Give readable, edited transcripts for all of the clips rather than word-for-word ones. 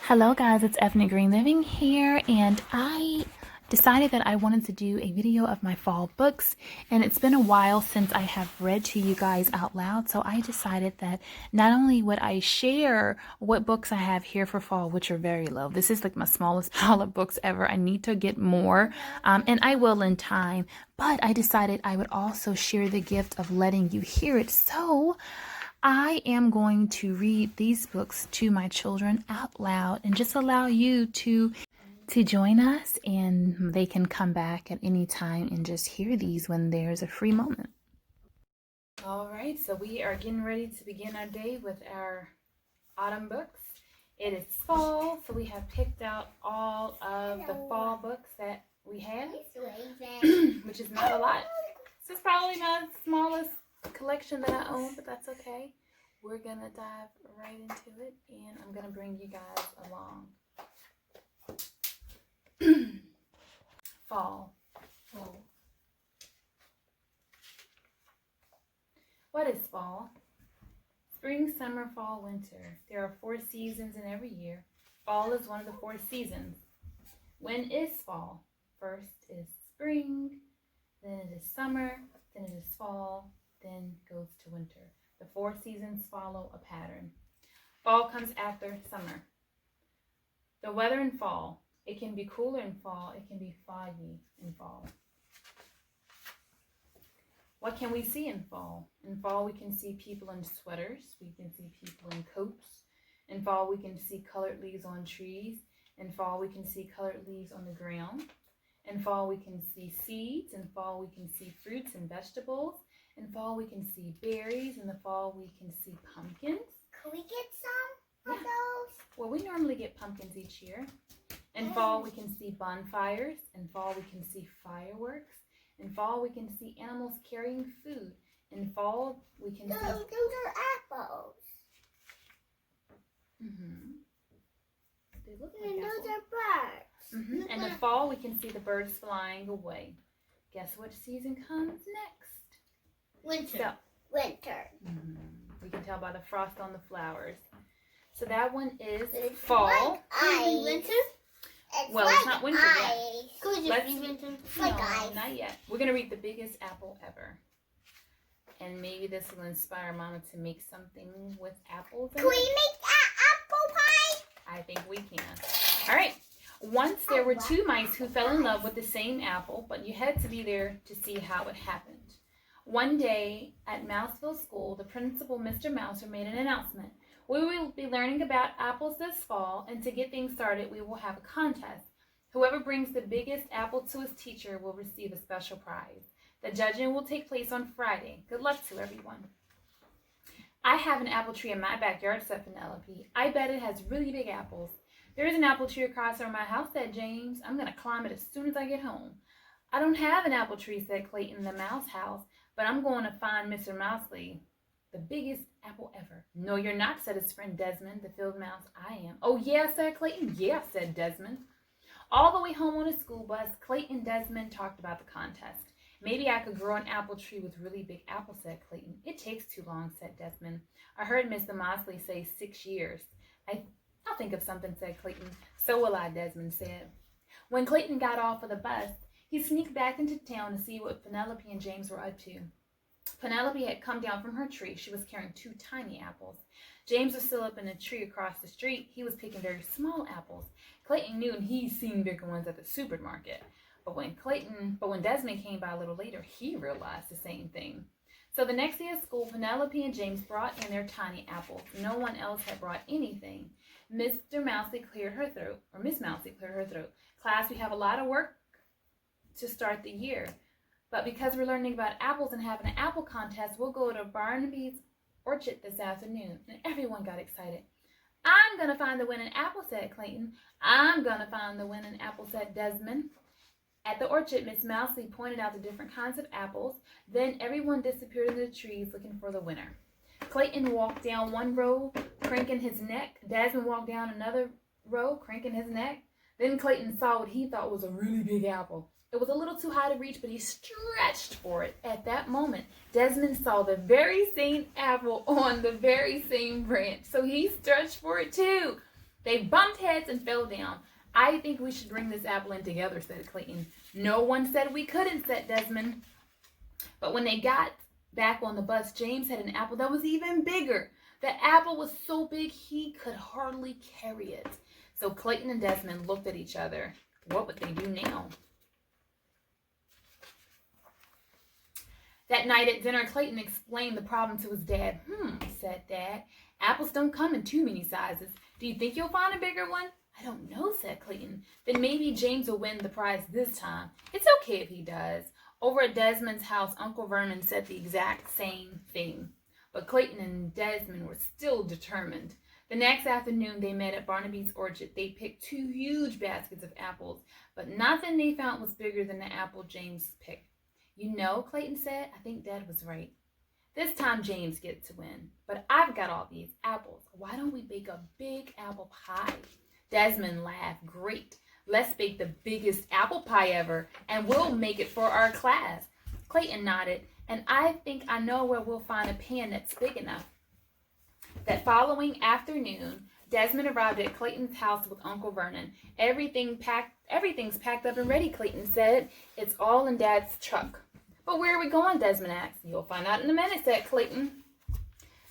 Hello guys, it's Ethnicgreenliving here, and I decided that I wanted to do a video of my fall books, and it's been a while since I have read to you guys out loud, so I decided that not only would I share what books I have here for fall, which are very low. This is like my smallest pile of books ever. I need to get more, and I will in time, but I decided I would also share the gift of letting you hear it. So I am going to read these books to my children out loud and just allow you to join us, and they can come back at any time and just hear these when there's a free moment. All right, so we are getting ready to begin our day with our autumn books. It is fall, so we have picked out all of the fall books that we have, which is not a lot. This is probably my smallest collection that I own, but that's okay. We're gonna dive right into it, and I'm gonna bring you guys along. Fall. What is fall? Spring, summer, fall, winter. There are 4 seasons in every year. Fall is one of the 4 seasons. When is fall? First is spring, then it is summer, then it is fall, then goes to winter. The 4 seasons follow a pattern. Fall comes after summer. The weather in fall. It can be cooler in fall. It can be foggy in fall. What can we see in fall? In fall, we can see people in sweaters. We can see people in coats. In fall, we can see colored leaves on trees. In fall, we can see colored leaves on the ground. In fall, we can see seeds. In fall, we can see fruits and vegetables. In fall, we can see berries. In the fall, we can see pumpkins. Can we get some of those? Well, we normally get pumpkins each year. In fall, we can see bonfires. In fall, we can see fireworks. In fall, we can see animals carrying food. In fall, we can see... Those are apples. They look And like those apples. are birds. In the fall, we can see the birds flying away. Guess what season comes next? Winter. So, Winter. we can tell by the frost on the flowers. So that one is It's fall. like ice. Winter? Well, like it's not winter yet. ice. Could it Let's- be winter? Like No, ice. not yet. We're going to read the biggest apple ever. And maybe this will inspire Mama to make something with apples in Can we it. make apple pie? I think we can. All right. Once there were 2 mice who fell in love with the same apple, but you had to be there to see how it happened. One day at Mouseville School, the principal, Mr. Mouser, made an announcement. We will be learning about apples this fall, and to get things started, we will have a contest. Whoever brings the biggest apple to his teacher will receive a special prize. The judging will take place on Friday. Good luck to everyone. I have an apple tree in my backyard, said Penelope. I bet it has really big apples. There is an apple tree across from my house, said James. I'm going to climb it as soon as I get home. I don't have an apple tree, said Clayton, the mouse house, but I'm going to find Mr. Mousley. The biggest apple ever. No, you're not, said his friend Desmond, the field mouse. I am. Oh, yeah, said Clayton. Yeah, said Desmond. All the way home on his school bus, Clayton and Desmond talked about the contest. Maybe I could grow an apple tree with really big apples, said Clayton. It takes too long, said Desmond. I heard Mr. Mosley say 6 years. I'll think of something, said Clayton. So will I, Desmond said. When Clayton got off of the bus, he sneaked back into town to see what Penelope and James were up to. Penelope had come down from her tree. She was carrying 2 tiny apples. James was still up in a tree across the street. He was picking very small apples. Clayton knew, and he'd seen bigger ones at the supermarket. But when Desmond came by a little later, he realized the same thing. So the next day at school, Penelope and James brought in their tiny apples. No one else had brought anything. Miss Mousley cleared her throat. Class, we have a lot of work to start the year. But because we're learning about apples and having an apple contest, we'll go to Barnaby's orchard this afternoon. And everyone got excited. I'm going to find the winning apple, said Clayton. I'm going to find the winning apple, said Desmond. At the orchard, Miss Mousley pointed out the different kinds of apples. Then everyone disappeared in the trees looking for the winner. Clayton walked down one row, cranking his neck. Desmond walked down another row, cranking his neck. Then Clayton saw what he thought was a really big apple. It was a little too high to reach, but he stretched for it. At that moment, Desmond saw the very same apple on the very same branch, so he stretched for it too. They bumped heads and fell down. I think we should bring this apple in together, said Clayton. No one said we couldn't, said Desmond. But when they got back on the bus, James had an apple that was even bigger. The apple was so big he could hardly carry it. So Clayton and Desmond looked at each other. What would they do now? That night at dinner, Clayton explained the problem to his dad. Said Dad. Apples don't come in too many sizes. Do you think you'll find a bigger one? I don't know, said Clayton. Then maybe James will win the prize this time. It's okay if he does. Over at Desmond's house, Uncle Vernon said the exact same thing. But Clayton and Desmond were still determined. The next afternoon, they met at Barnaby's orchard. They picked 2 huge baskets of apples, but nothing they found was bigger than the apple James picked. You know, Clayton said, I think Dad was right. This time James gets to win. But I've got all these apples. Why don't we bake a big apple pie? Desmond laughed. Great. Let's bake the biggest apple pie ever, and we'll make it for our class. Clayton nodded, and I think I know where we'll find a pan that's big enough. That following afternoon, Desmond arrived at Clayton's house with Uncle Vernon. Everything's packed up and ready, Clayton said. It's all in Dad's truck. But where are we going, Desmond asked. You'll find out in a minute, said Clayton.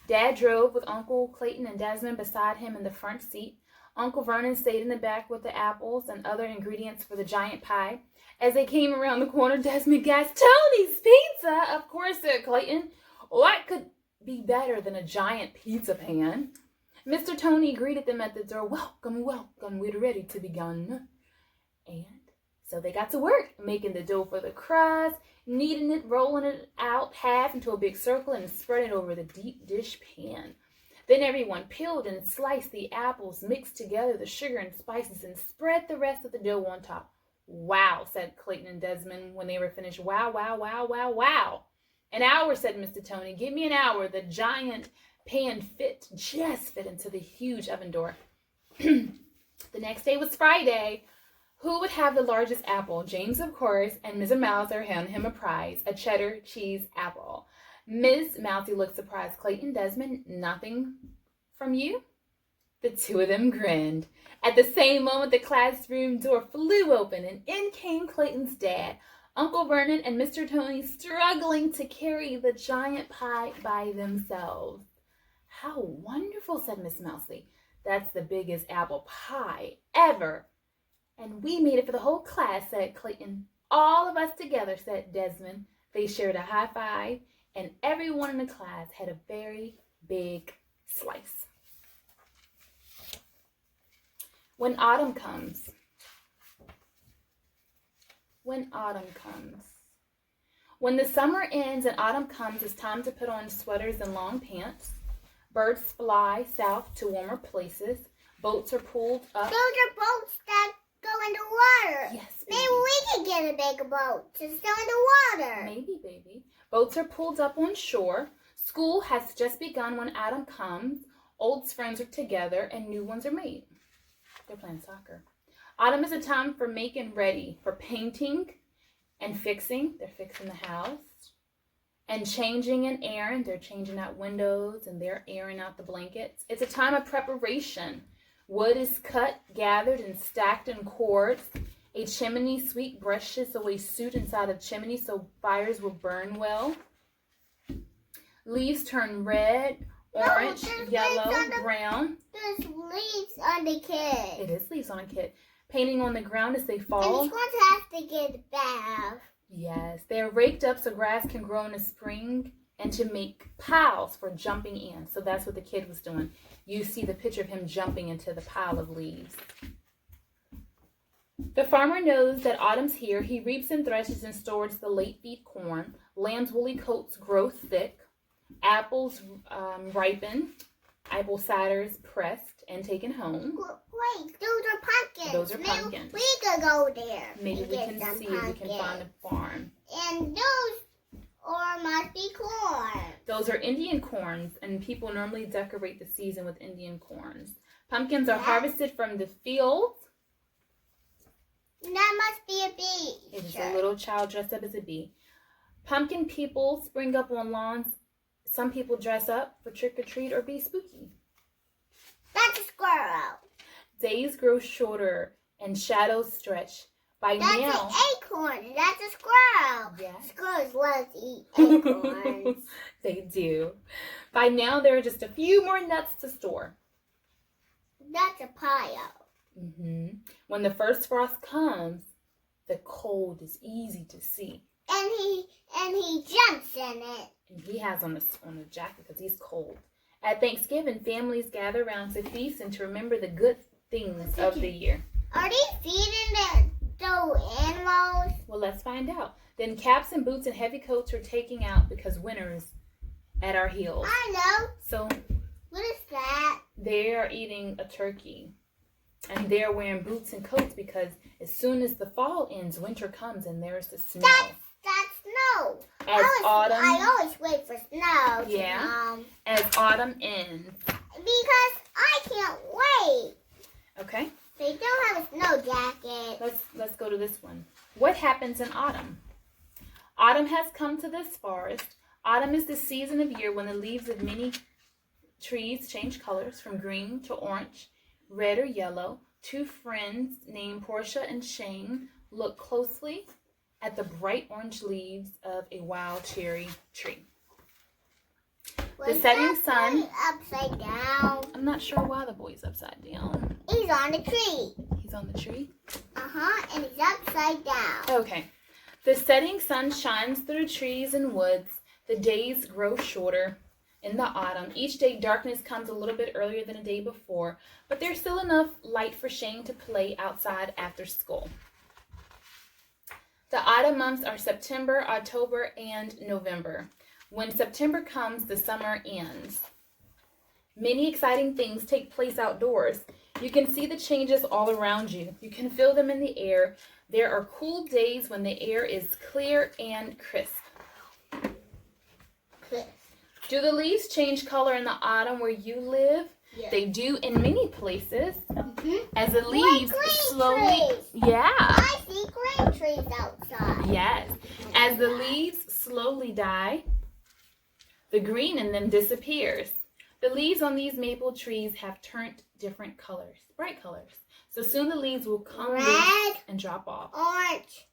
Dad drove with Uncle Clayton and Desmond beside him in the front seat. Uncle Vernon stayed in the back with the apples and other ingredients for the giant pie. As they came around the corner, Desmond gasped, Tony's Pizza! Of course, said Clayton. What could be better than a giant pizza pan? Mr. Tony greeted them at the door. Welcome, welcome, we're ready to begin. And so they got to work, making the dough for the crust, kneading it, rolling it out half into a big circle, and spreading it over the deep dish pan. Then everyone peeled and sliced the apples, mixed together the sugar and spices, and spread the rest of the dough on top. Wow, said Clayton and Desmond when they were finished. Wow, wow, wow, wow, wow. An hour, said Mr. Tony. Give me an hour. The giant pan just fit into the huge oven door. The next day was Friday. Who would have the largest apple? James, of course, and Mrs. Mouser handed him a prize, a cheddar cheese apple. Miss Mousy looked surprised. Clayton, Desmond, nothing from you? The 2 of them grinned. At the same moment, the classroom door flew open, and in came Clayton's dad, Uncle Vernon, and Mr. Tony, struggling to carry the giant pie by themselves. How wonderful, said Miss Mousley. That's the biggest apple pie ever. And we made it for the whole class, said Clayton. All of us together, said Desmond. They shared a high five, and everyone in the class had a very big slice. When autumn comes. When the summer ends and autumn comes, it's time to put on sweaters and long pants. Birds fly south to warmer places. Boats are pulled up. Those are boats that go in the water. Yes, baby. Maybe we can get a bigger boat to go in the water. Maybe, baby. Boats are pulled up on shore. School has just begun when autumn comes. Old friends are together and new ones are made. They're playing soccer. Autumn is a time for making ready, for painting and fixing. They're fixing the house. And changing and airing. They're changing out windows and they're airing out the blankets. It's a time of preparation. Wood is cut, gathered, and stacked in cords. A chimney sweep brushes away soot inside a chimney so fires will burn well. Leaves turn red, orange, yellow, brown. There's leaves on the kid. It is leaves on a kid. Painting on the ground as they fall. And he's going to have to get a bath. Yes, they are raked up so grass can grow in the spring and to make piles for jumping in. So that's what the kid was doing. You see the picture of him jumping into the pile of leaves. The farmer knows that autumn's here. He reaps and threshes and stores the late feed corn. Lamb's woolly coats grow thick. Apples ripen. Apple cider is pressed and taken home. Wait, those are pumpkins. Those are pumpkins. Maybe we could go there. Maybe we can see if we can find a farm. And those must be corn. Those are Indian corns, and people normally decorate the season with Indian corns. Pumpkins are harvested from the fields. That must be a bee. It is a little child dressed up as a bee. Pumpkin people spring up on lawns. Some people dress up for trick or treat or be spooky. That's a squirrel. Days grow shorter and shadows stretch. By That's now, an acorn. That's a squirrel. yeah. Squirrels love to eat acorns. They do. By now, there are just a few more nuts to store. That's a pile. When the first frost comes, the cold is easy to see. And he jumps in it. And he has on a jacket because he's cold. At Thanksgiving, families gather around to feast and to remember the good things of the year. Are they feeding those animals? Well, let's find out. Then caps and boots and heavy coats are taken out because winter is at our heels. I know. So, What is that? they are eating a turkey. And they're wearing boots and coats because as soon as the fall ends, winter comes and there's the snow. That's snow. I always wait for snow to come. As autumn ends. Because I can't wait. Okay. They don't have a snow jacket. Let's go to this one. What happens in autumn? Autumn has come to this forest. Autumn is the season of year when the leaves of many trees change colors from green to orange, red or yellow. Two friends named Portia and Shane look closely at the bright orange leaves of a wild cherry tree. The setting sun. Upside down. I'm not sure why the boy's upside down. He's on the tree. He's on the tree? And he's upside down. Okay. The setting sun shines through trees and woods. The days grow shorter in the autumn. Each day darkness comes a little bit earlier than the day before, but there's still enough light for Shane to play outside after school. The autumn months are September, October, and November. When September comes, the summer ends. Many exciting things take place outdoors. You can see the changes all around you. You can feel them in the air. There are cool days when the air is clear and crisp. Do the leaves change color in the autumn where you live? Yes. They do in many places. As the Like leaves green slowly... trees. Yeah. I see green trees outside. Yes. As the leaves slowly die, the green in them disappears. The leaves on these maple trees have turned different colors, bright colors. So soon the leaves will come Red, loose and drop off. orange,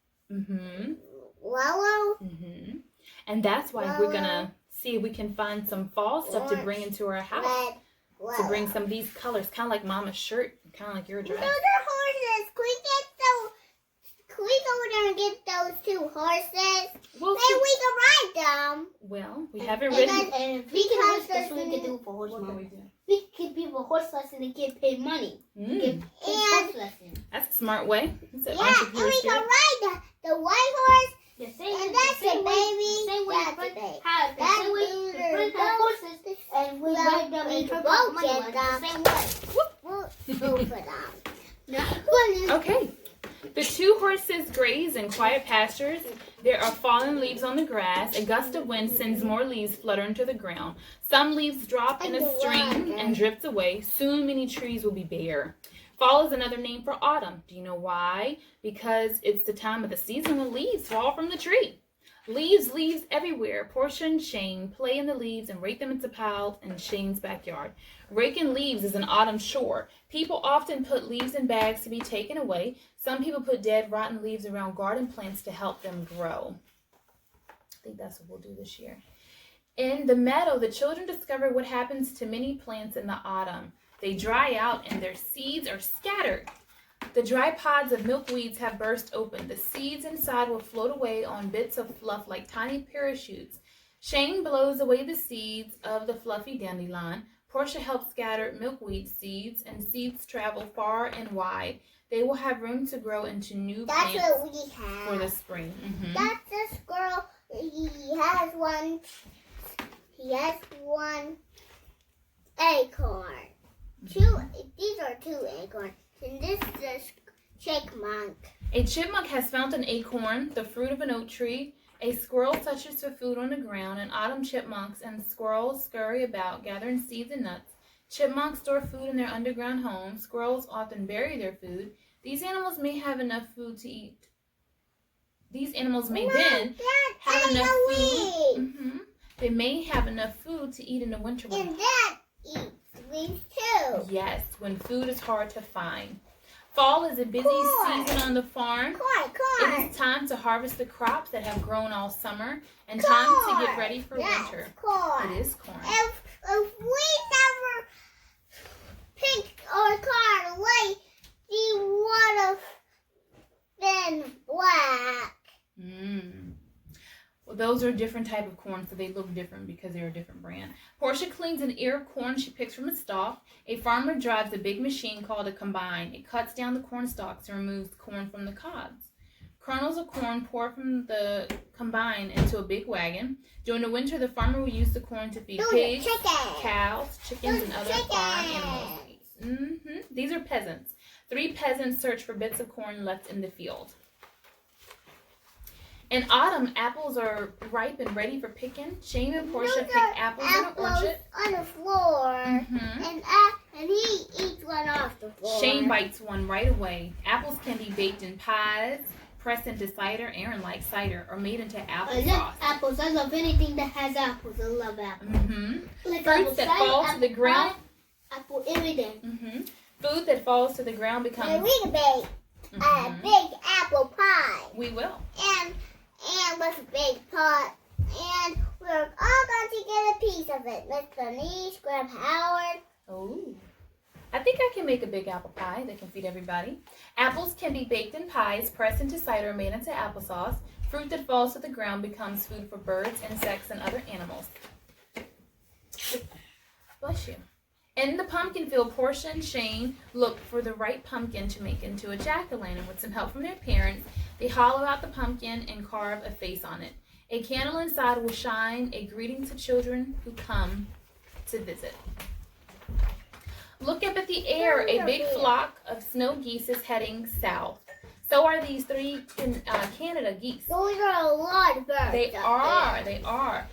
yellow, And that's why we're going to see if we can find some fall stuff to bring into our house. red, To bring some of these colors, kind of like Mama's shirt, kind of like your dress. Those are horses. Can we go there and get those two horses? Well, Maybe we can ride them. well, we haven't ridden. And if we can horse, that's what we can do for horse What can we lesson. do? We can give people a horse lesson and get paid money. Give horse lesson. That's a smart way. It's an Yeah, and entrepreneur we can spirit. ride the white horse. The same, And that's the same a way, baby. the same way That's the a baby. have the That's same way a the friends have horses and we Well, ride them we and can turn both money get on them. the same way. We'll go for them. Okay. The two horses graze in quiet pastures. There are fallen leaves on the grass. A gust of wind sends more leaves fluttering to the ground. Some leaves drop in a stream and drift away. Soon many trees will be bare. Fall is another name for autumn. Do you know why? Because it's the time of the season when leaves fall from the tree. Leaves everywhere. Portia and Shane play in the leaves and rake them into piles in Shane's backyard. Raking leaves is an autumn chore. People often put leaves in bags to be taken away. Some people put dead, rotten leaves around garden plants to help them grow. I think that's what we'll do this year. In the meadow, the children discover what happens to many plants in the autumn. They dry out and their seeds are scattered. The dry pods of milkweeds have burst open. The seeds inside will float away on bits of fluff like tiny parachutes. Shane blows away the seeds of the fluffy dandelion. Portia helps scatter milkweed seeds, and seeds travel far and wide. They will have room to grow into new plants That's what we have. for the spring. That's the squirrel. He has one. He has one acorn. These are two acorns. And this is a chipmunk. A chipmunk has found an acorn, the fruit of an oak tree. A squirrel touches the food on the ground, and autumn chipmunks and squirrels scurry about, gathering seeds and nuts. Chipmunks store food in their underground homes. Squirrels often bury their food. These animals may have enough food to eat. These animals may then have enough food. They may have enough food to eat in the winter. And Dad eats leaves too. Yes, when food is hard to find. Fall is a busy season on the farm. Corn. It is time to harvest the crops that have grown all summer and time to get ready for winter. Corn. It is corn. If we never picked our corn away, we would have been black. Well, those are a different type of corn, so they look different because they're a different brand. Portia cleans an ear of corn she picks from a stalk. A farmer drives a big machine called a combine. It cuts down the corn stalks and removes corn from the cobs. Kernels of corn pour from the combine into a big wagon. During the winter, the farmer will use the corn to feed pigs, cows, chickens, and other farm animals. These are peasants. 3 peasants search for bits of corn left in the field. In autumn, apples are ripe and ready for picking. Shane and Portia pick apples in the orchard. On the floor, and he eats one off the floor. Shane bites one right away. Apples can be baked in pies, pressed into cider. Aaron likes cider, or made into apple sauce. I love apples. I love anything that has apples. I love apples. Like Fruits that fall to the ground. Apple every day. Food that falls to the ground becomes. And we can bake a big apple pie. We will. And with a big pot. And we're all going to get a piece of it. Mr. Niche, Grab Howard. Oh. I think I can make a big apple pie that can feed everybody. Apples can be baked in pies, pressed into cider, or made into applesauce. Fruit that falls to the ground becomes food for birds, insects, and other animals. Bless you. In the pumpkin field, Portia and Shane look for the right pumpkin to make into a jack-o'-lantern. With some help from their parents, they hollow out the pumpkin and carve a face on it. A candle inside will shine a greeting to children who come to visit. Look up at the air. A big flock of snow geese is heading south. So are these 3 Canada geese. Those are a lot of birds. They are.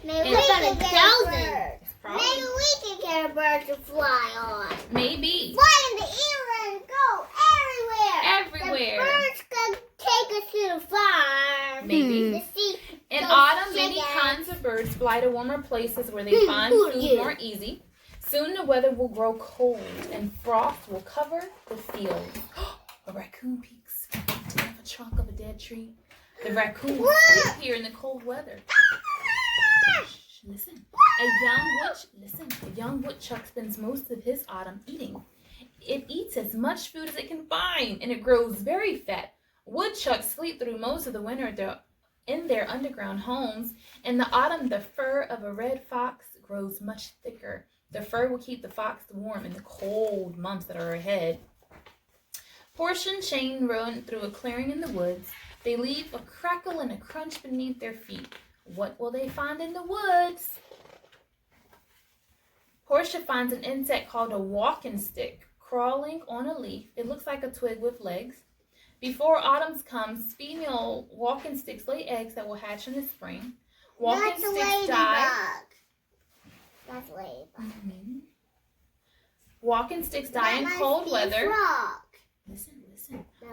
Maybe And we can get a thousands. bird. Probably. Maybe we can get a bird to fly on. Maybe. Fly in the air and go everywhere. Everywhere. The birds can take us to the farm. Maybe. To see In those autumn, many chickens. kinds of birds fly to warmer places where they find food more easy. Soon the weather will grow cold and frost will cover the fields. A raccoon peeks out of a trunk of a dead tree. The raccoon will sleep here in the cold weather. Shh, listen. A young woodchuck spends most of his autumn eating. It eats as much food as it can find, and it grows very fat. Woodchucks sleep through most of the winter in their underground homes. In the autumn, the fur of a red fox grows much thicker. The fur will keep the fox warm in the cold months that are ahead. Portia and Shane run through a clearing in the woods. They leave a crackle and a crunch beneath their feet. What will they find in the woods? Portia finds an insect called a walking stick crawling on a leaf. It looks like a twig with legs. Before autumn comes, female walking sticks lay eggs that will hatch in the spring. Walking sticks die. That's a ladybug. Walking sticks die in cold weather. Frog. Listen.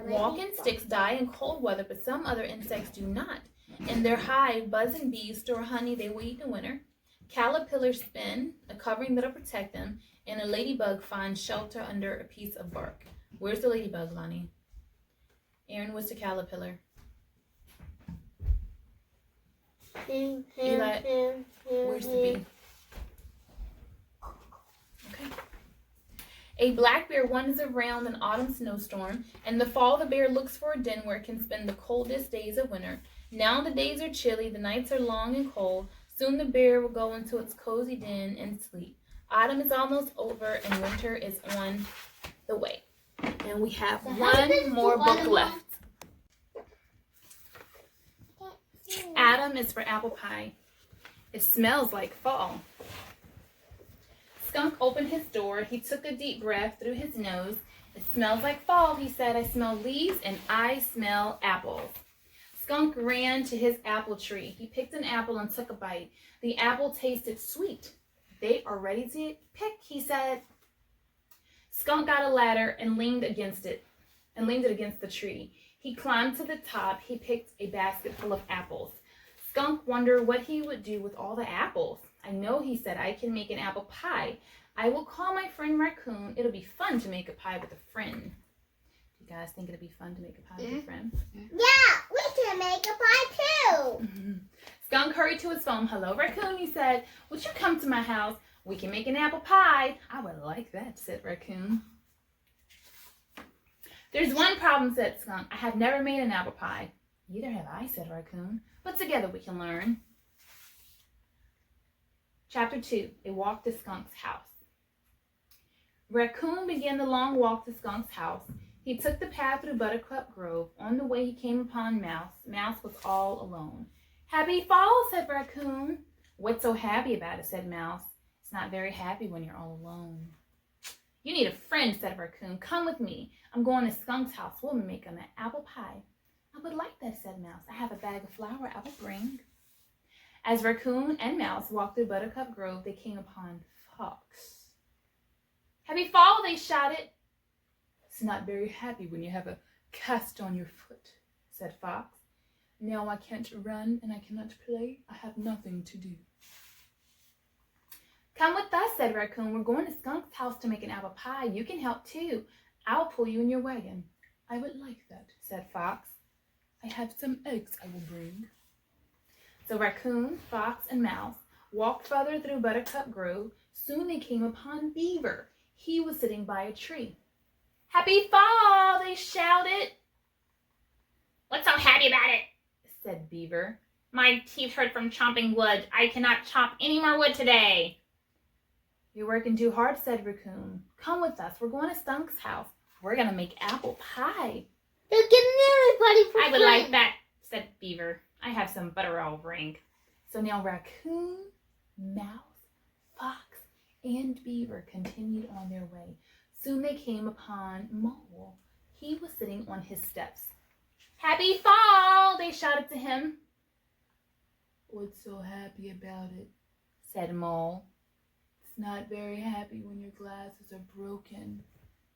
Walking sticks die in cold weather, but some other insects do not. In their hive, buzz and bees store honey they will eat in winter. Caterpillars spin a covering that'll protect them, and a ladybug finds shelter under a piece of bark. Where's the ladybug, Lonnie? Aaron, what's the caterpillar? Eli, where's the bee? Okay. A black bear wanders around an autumn snowstorm. In the fall, the bear looks for a den where it can spend the coldest days of winter. Now the days are chilly, the nights are long and cold. Soon the bear will go into its cozy den and sleep. Autumn is almost over and winter is on the way. And we have one more book left. Adam is for apple pie. It smells like fall. Skunk opened his door. He took a deep breath through his nose. It smells like fall, he said. I smell leaves and I smell apples. Skunk ran to his apple tree. He picked an apple and took a bite. The apple tasted sweet. They are ready to pick, he said. Skunk got a ladder and leaned it against the tree. He climbed to the top. He picked a basket full of apples. Skunk wondered what he would do with all the apples. I know, he said, I can make an apple pie. I will call my friend Raccoon. It'll be fun to make a pie with a friend. Do you guys think it'll be fun to make a pie with a friend? Yeah, we can make a pie too. Skunk hurried to his phone. Hello, Raccoon, he said. Would you come to my house? We can make an apple pie. I would like that, said Raccoon. There's one problem, said Skunk. I have never made an apple pie. Neither have I, said Raccoon. But together we can learn. Chapter 2, A Walk to Skunk's House. Raccoon began the long walk to Skunk's house. He took the path through Buttercup Grove. On the way he came upon Mouse. Mouse was all alone. Happy fall, said Raccoon. What's so happy about it, said Mouse. It's not very happy when you're all alone. You need a friend, said Raccoon. Come with me. I'm going to Skunk's house. We'll make an apple pie. I would like that, said Mouse. I have a bag of flour I will bring. As Raccoon and Mouse walked through Buttercup Grove, they came upon Fox. Happy fall, they shouted. It's not very happy when you have a cast on your foot, said Fox. Now I can't run and I cannot play. I have nothing to do. Come with us, said Raccoon. We're going to Skunk's house to make an apple pie. You can help too. I'll pull you in your wagon. I would like that, said Fox. I have some eggs I will bring. So Raccoon, Fox, and Mouse walked further through Buttercup Grove. Soon they came upon Beaver. He was sitting by a tree. Happy fall, they shouted. What's so happy about it? Said Beaver. My teeth hurt from chomping wood. I cannot chop any more wood today. You're working too hard, said Raccoon. Come with us. We're going to Skunk's house. We're going to make apple pie. They're getting everybody for I would free. like that, said Beaver. I have some butter I'll bring. So now Raccoon, Mouse, Fox, and Beaver continued on their way. Soon they came upon Mole. He was sitting on his steps. Happy fall, they shouted to him. What's so happy about it? Said Mole. It's not very happy when your glasses are broken.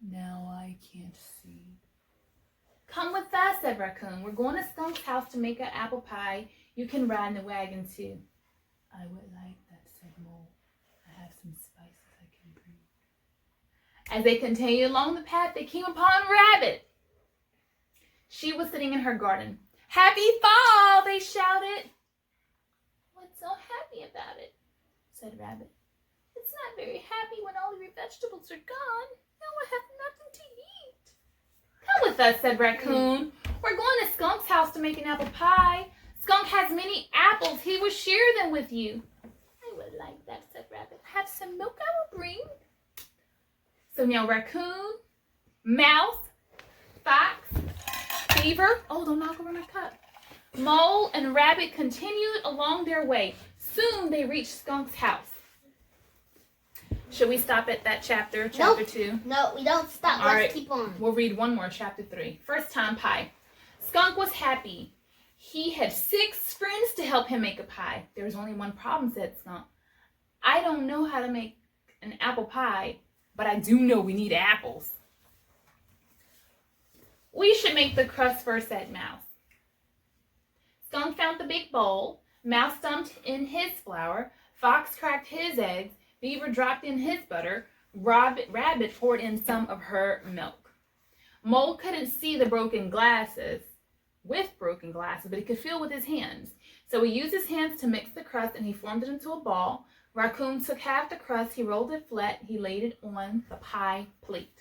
Now I can't see. Come with us, said Raccoon. We're going to Skunk's house to make an apple pie. You can ride in the wagon too. I would like that, said Mole. I have some spices I can bring. As they continued along the path, they came upon Rabbit. She was sitting in her garden. Happy fall, they shouted. What's so happy about it? Said Rabbit. It's not very happy when all of your vegetables are gone. Now I have nothing to eat. Come with us, said Raccoon. We're going to Skunk's house to make an apple pie. Skunk has many apples. He will share them with you. I would like that, said Rabbit. Have some milk I will bring. So now Raccoon, Mouse, Fox, Beaver, oh, don't knock over my cup, Mole, and Rabbit continued along their way. Soon they reached Skunk's house. Should we stop at that chapter, chapter 2? No, we don't stop. All Let's right. keep on. We'll read one more, chapter 3. First time pie. Skunk was happy. He had 6 friends to help him make a pie. There was only one problem, said Skunk. I don't know how to make an apple pie, but I do know we need apples. We should make the crust first, said Mouse. Skunk found the big bowl. Mouse dumped in his flour. Fox cracked his eggs. Beaver dropped in his butter. Rabbit poured in some of her milk. Mole couldn't see the broken glasses, but he could feel with his hands. So he used his hands to mix the crust and he formed it into a ball. Raccoon took half the crust, he rolled it flat, he laid it on the pie plate.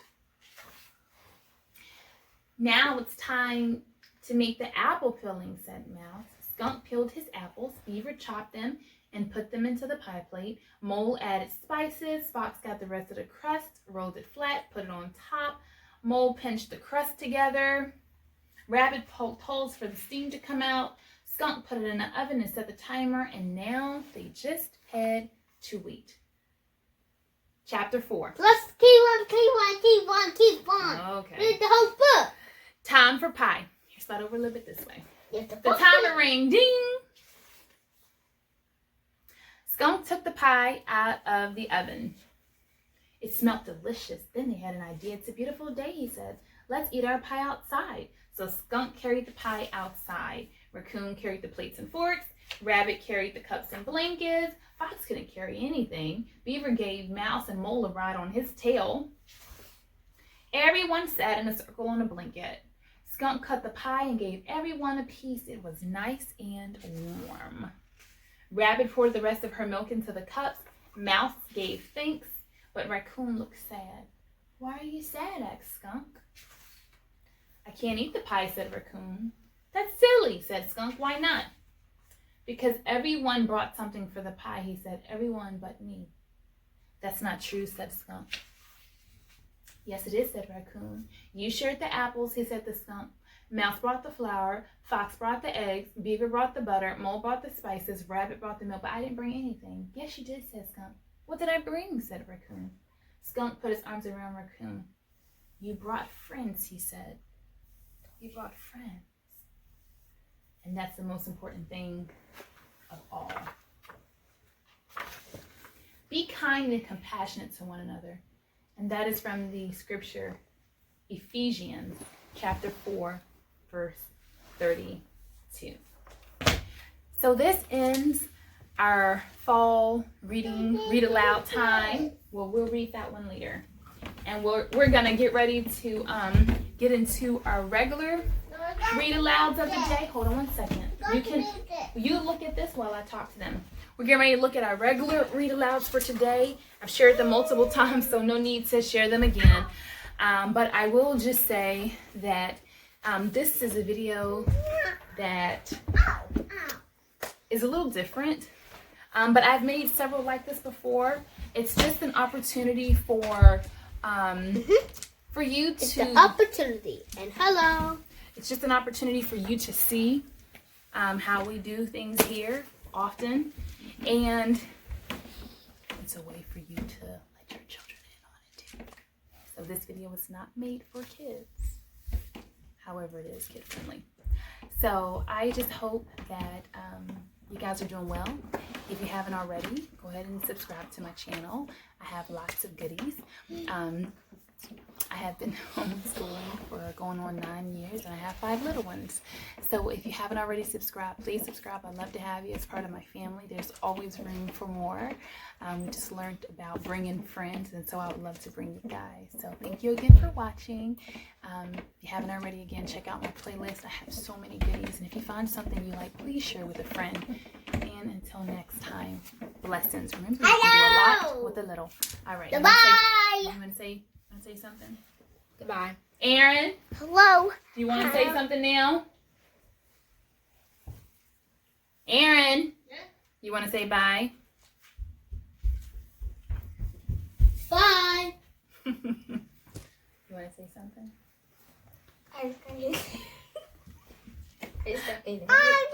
Now it's time to make the apple filling, said Mouse. Skunk peeled his apples, Beaver chopped them and put them into the pie plate. Mole added spices, Fox got the rest of the crust, rolled it flat, put it on top. Mole pinched the crust together. Rabbit poked holes for the steam to come out. Skunk put it in the oven and set the timer, and now they just had to wait. Chapter 4. Let's keep on. Okay. Read the whole book. Time for pie. Here, start over a little bit this way. Yes, the The timer rang, ding! Skunk took the pie out of the oven. It smelled delicious. Then they had an idea. It's a beautiful day, he said. Let's eat our pie outside. So Skunk carried the pie outside. Raccoon carried the plates and forks. Rabbit carried the cups and blankets. Fox couldn't carry anything. Beaver gave Mouse and Mole a ride on his tail. Everyone sat in a circle on a blanket. Skunk cut the pie and gave everyone a piece. It was nice and warm. Rabbit poured the rest of her milk into the cups. Mouse gave thanks, but Raccoon looked sad. "Why are you sad?" asked Skunk. "I can't eat the pie," said Raccoon. "That's silly," said Skunk. "Why not?" "Because everyone brought something for the pie," he said. "Everyone but me." "That's not true," said Skunk. "Yes, it is," said Raccoon. "You shared the apples," he said to Skunk. "Mouse brought the flour. Fox brought the eggs. Beaver brought the butter. Mole brought the spices. Rabbit brought the milk. But I didn't bring anything." "Yes, you did," said Skunk. "What did I bring?" said Raccoon. Skunk put his arms around Raccoon. "You brought friends," he said. "You brought friends. And that's the most important thing of all. Be kind and compassionate to one another." And that is from the scripture, Ephesians chapter 4, verse 32. So this ends our fall read aloud time. Well, we'll read that one later. And we're going to get ready to get into our regular read alouds of the day. Hold on 1 second. You look at this while I talk to them. We're getting ready to look at our regular read alouds for today. I've shared them multiple times, so no need to share them again. But I will just say that this is a video that is a little different. But I've made several like this before. It's just an opportunity for you to... It's an opportunity. And hello. It's just an opportunity for you to see how we do things here often. And it's a way for you to let your children in on it too. So this video was not made for kids. However, it is kid friendly. So I just hope that you guys are doing well. If you haven't already, go ahead and subscribe to my channel. I have lots of goodies. I have been homeschooling for going on 9 years, and I have 5 little ones. So if you haven't already subscribed, please subscribe. I'd love to have you as part of my family. There's always room for more. We just learned about bringing friends, and so I would love to bring you guys. So thank you again for watching. If you haven't already, again, check out my playlist. I have so many goodies, and if you find something you like, please share with a friend. And until next time, blessings. Remember, you can do a lot with a little. All right. Goodbye. You want to say something? Goodbye. Aaron? Hello. Do you want to say something now? Aaron? Yeah? You want to say bye? Bye. You want to say something? I'm going to... It's okay. I'm